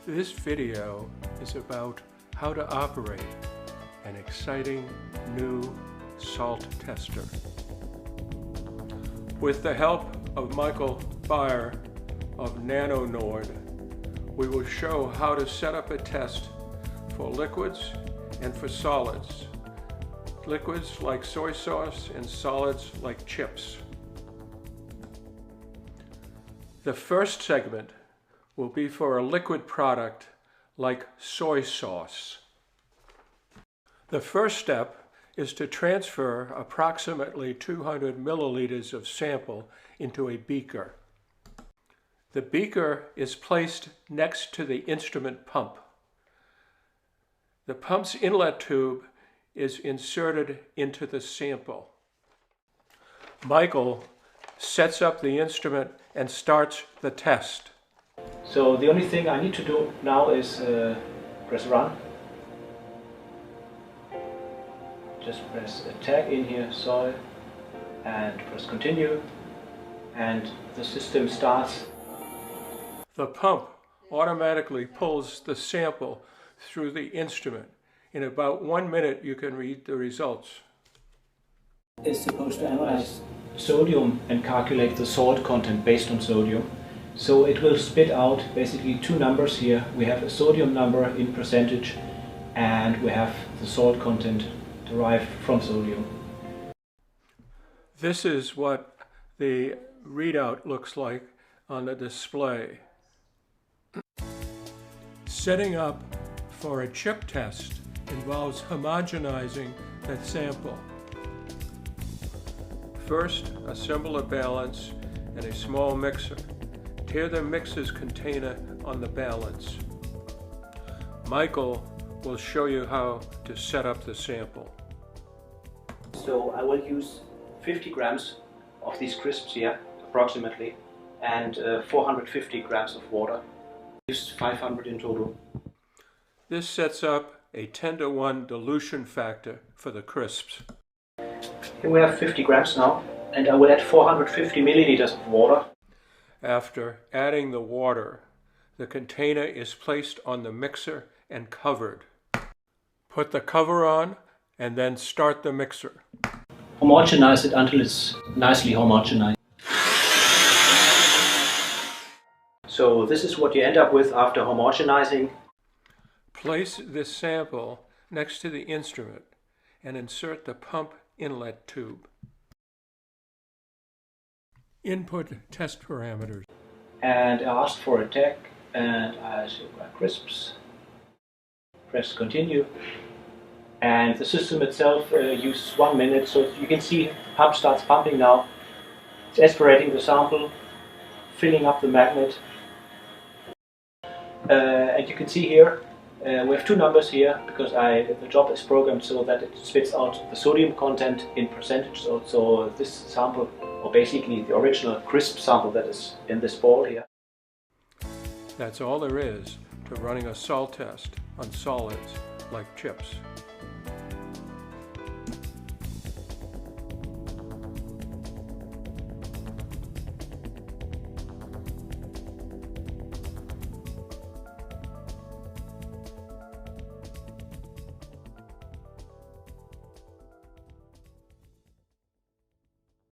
This video is about how to operate an exciting new salt tester. With the help of Michael Bayer of NanoNord, we will show how to set up a test for liquids and for solids. Liquids like soy sauce and solids like chips. The first segment will be for a liquid product like soy sauce. The first step is to transfer approximately 200 milliliters of sample into a beaker. The beaker is placed next to the instrument pump. The pump's inlet tube is inserted into the sample. Michael sets up the instrument and starts the test. So the only thing I need to do now is press run. Just press a tag in here, soil, and press continue, and the system starts. The pump automatically pulls the sample through the instrument. In about 1 minute you can read the results. It's supposed to analyze sodium and calculate the salt content based on sodium. So it will spit out basically two numbers here. We have a sodium number in percentage and we have the salt content derived from sodium. This is what the readout looks like on the display. Setting up for a chip test involves homogenizing that sample. First, assemble a balance and a small mixer. Tear the mixer's container on the balance. Michael will show you how to set up the sample. So I will use 50 grams of these crisps here, approximately, and 450 grams of water. Use 500 in total. This sets up a 10-to-1 dilution factor for the crisps. Here we have 50 grams now, and I will add 450 milliliters of water. After adding the water, the container is placed on the mixer and covered. Put the cover on and then start the mixer. Homogenize it until it's nicely homogenized. So this is what you end up with after homogenizing. Place this sample next to the instrument and insert the pump inlet tube. Input test parameters. And I ask for a tag, and I say crisps. Press continue. And the system itself uses 1 minute, so you can see the pump starts pumping now. It's aspirating the sample, filling up the magnet. And you can see here, we have two numbers here because the job is programmed so that it spits out the sodium content in percentage. So this sample, or basically the original crisp sample that is in this ball here. That's all there is to running a salt test on solids like chips.